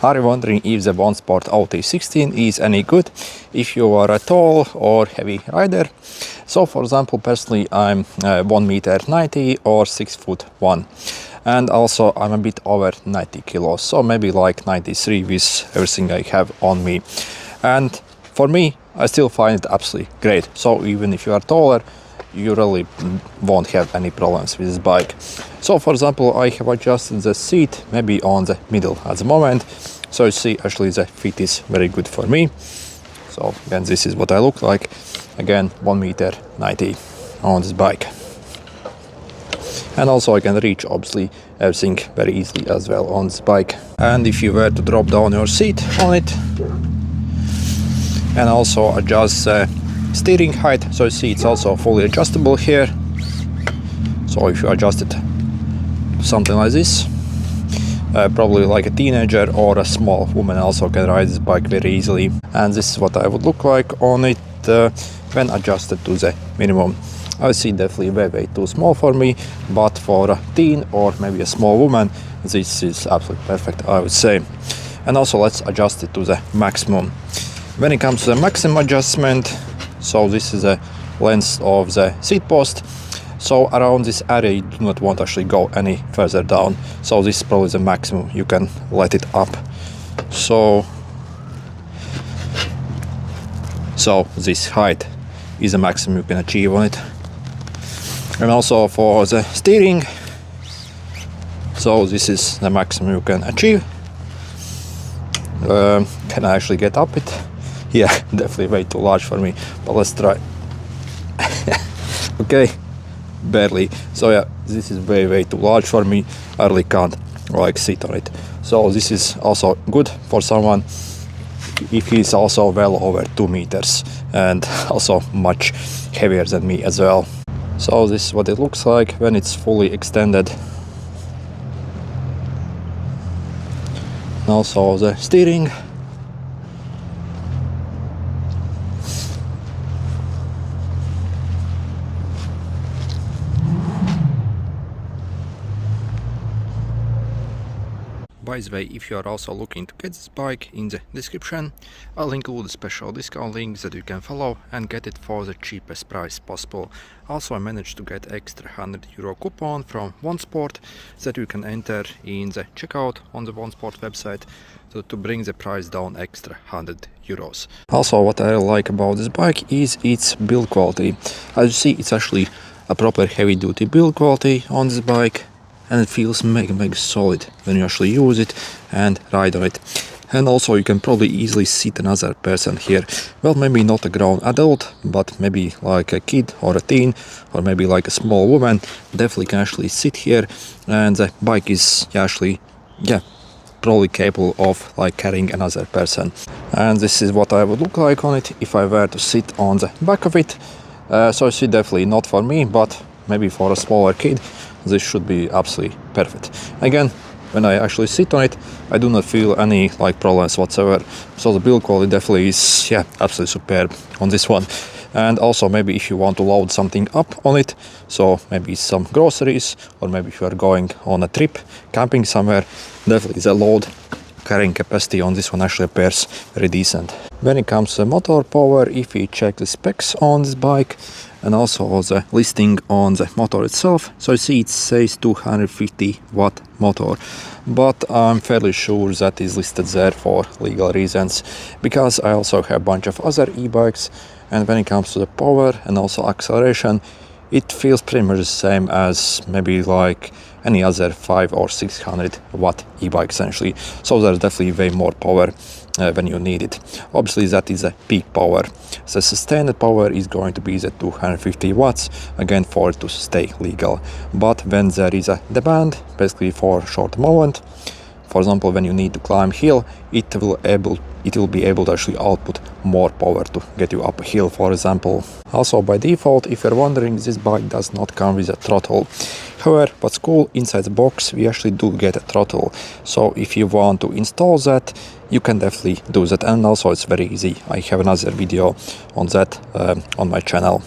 Are you wondering if the OneSport OT16 is any good if you are a tall or heavy rider? So for example, personally I'm 1 meter 90 or 6'1", and also I'm a bit over 90 kilos, so maybe like 93 with everything I have on me. And for me, I still find it absolutely great. So even if you are taller, you really won't have any problems with this bike. So for example, I have adjusted the seat maybe on the middle at the moment. So you see, actually the fit is very good for me. So again, this is what I look like. Again, 1 meter 90 on this bike. And also I can reach obviously everything very easily as well on this bike. And if you were to drop down your seat on it and also adjust the steering height, so you see it's also fully adjustable here. So if you adjust it something like this, probably like a teenager or a small woman also can ride this bike very easily. And this is what I would look like on it when adjusted to the minimum. I see definitely way too small for me, but for a teen or maybe a small woman, this is absolutely perfect, I would say. And also let's adjust it to the maximum. When it comes to the maximum adjustment, so this is the length of the seat post. So around this area you do not want to actually go any further down. So this is probably the maximum you can let it up. So this height is the maximum you can achieve on it. And also for the steering, so this is the maximum you can achieve. Can I actually get up it? Yeah, definitely way too large for me, but let's try. Okay, barely. So yeah, this is way too large for me. I really can't like sit on it. So this is also good for someone if he's also well over 2 meters and also much heavier than me as well. So this is what it looks like when it's fully extended. And also the steering. By the way, if you are also looking to get this bike, in the description I'll include a special discount link that you can follow and get it for the cheapest price possible. Also I managed to get extra €100 coupon from OneSport that you can enter in the checkout on the OneSport website to bring the price down extra €100. Also what I really like about this bike is its build quality. As you see, it's actually a proper heavy duty build quality on this bike. And it feels mega solid when you actually use it and ride on it. And also you can probably easily sit another person here. Well, maybe not a grown adult, but maybe like a kid or a teen, or maybe like a small woman definitely can actually sit here, and the bike is actually probably capable of like carrying another person. And this is what I would look like on it if I were to sit on the back of it. So you see, definitely not for me, but maybe for a smaller kid this should be absolutely perfect. Again, when I actually sit on it, I do not feel any like problems whatsoever. So the build quality definitely is absolutely superb on this one. And also maybe if you want to load something up on it, so maybe some groceries, or maybe if you are going on a trip camping somewhere, definitely the load carrying capacity on this one actually appears very decent. When it comes to motor power, if you check the specs on this bike and also the listing on the motor itself, so you see it says 250 watt motor, but I'm fairly sure that is listed there for legal reasons, because I also have a bunch of other e-bikes, and when it comes to the power and also acceleration, it feels pretty much the same as maybe like any other 500 or 600 watt e-bike essentially. So there's definitely way more power when you need it. Obviously that is a peak power. The sustained power is going to be the 250 watts, again for it to stay legal. But when there is a demand, basically for a short moment, for example when you need to climb hill, it will be able to actually output more power to get you up a hill, for example. Also by default, if you're wondering, this bike does not come with a throttle. However, what's cool, inside the box we actually do get a throttle. So if you want to install that, you can definitely do that, and also it's very easy. I have another video on that on my channel.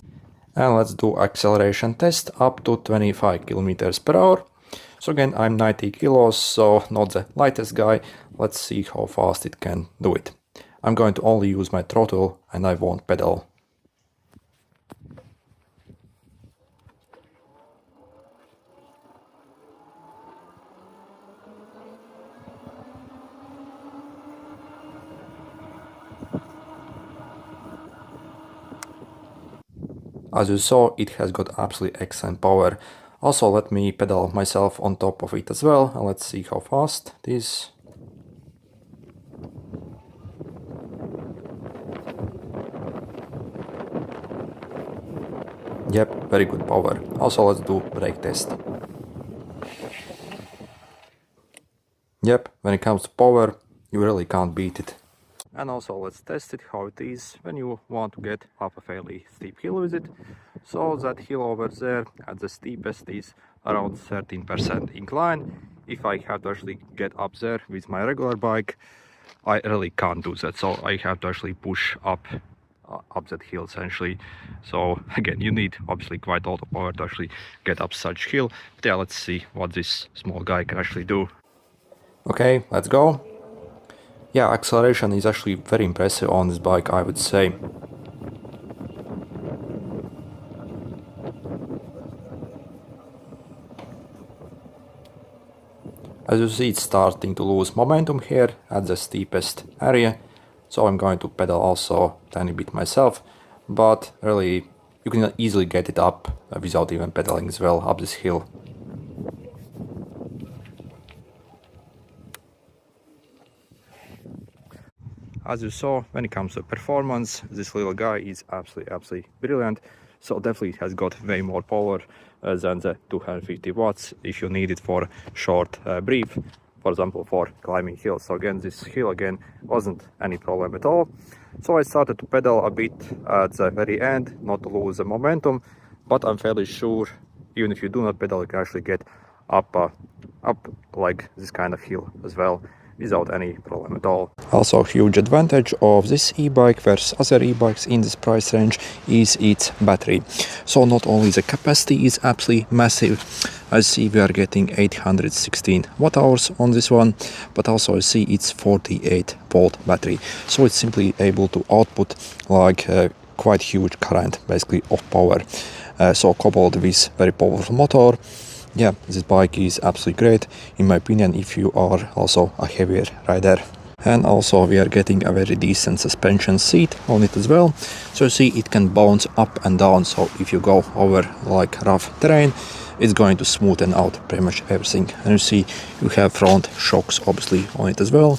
And let's do acceleration test up to 25 kilometers per hour. So again, I'm 90 kilos, so not the lightest guy. Let's see how fast it can do it. I'm going to only use my throttle and I won't pedal. As you saw, it has got absolutely excellent power. Also, let me pedal myself on top of it as well, and let's see how fast it is. Yep, very good power. Also, let's do brake test. Yep, when it comes to power, you really can't beat it. And also let's test it how it is when you want to get up a fairly steep hill with it. So that hill over there at the steepest is around 13% incline. If I have to actually get up there with my regular bike, I really can't do that. So I have to actually push up that hill essentially. So again, you need obviously quite a lot of power to actually get up such hill. But yeah, let's see what this small guy can actually do. Okay, let's go. Yeah, acceleration is actually very impressive on this bike, I would say. As you see, it's starting to lose momentum here at the steepest area, so I'm going to pedal also a tiny bit myself, but really you can easily get it up without even pedaling as well up this hill. As you saw, when it comes to performance, this little guy is absolutely brilliant. So definitely has got way more power than the 250 watts if you need it for short brief, for example for climbing hills. So again, this hill again wasn't any problem at all. So I started to pedal a bit at the very end, not to lose the momentum, but I'm fairly sure even if you do not pedal, you can actually get up like this kind of hill as well without any problem at all. Also, huge advantage of this e-bike versus other e-bikes in this price range is its battery. So not only the capacity is absolutely massive, I see we are getting 816 watt hours on this one, but also I see it's 48 volt battery. So it's simply able to output like quite huge current basically of power. So coupled with very powerful motor, yeah, this bike is absolutely great in my opinion if you are also a heavier rider. And also we are getting a very decent suspension seat on it as well. So you see it can bounce up and down, so if you go over like rough terrain, it's going to smoothen out pretty much everything. And you see you have front shocks obviously on it as well.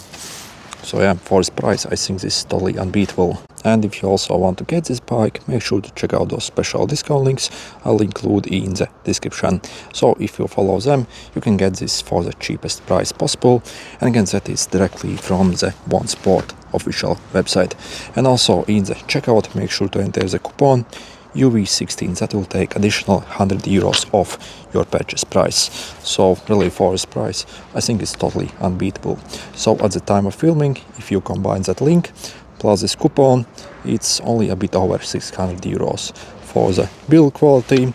So yeah, for this price I think this is totally unbeatable. And if you also want to get this bike, make sure to check out those special discount links I'll include in the description. So if you follow them, you can get this for the cheapest price possible. And again, that is directly from the OneSport official website. And also in the checkout, make sure to enter the coupon UV16, that will take additional 100 euros off your purchase price. So really for this price I think it's totally unbeatable. So at the time of filming, if you combine that link plus this coupon, it's only a bit over 600 euros for the build quality,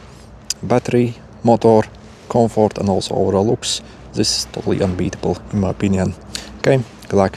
battery, motor, comfort and also overall looks. This is totally unbeatable in my opinion. Okay, good luck.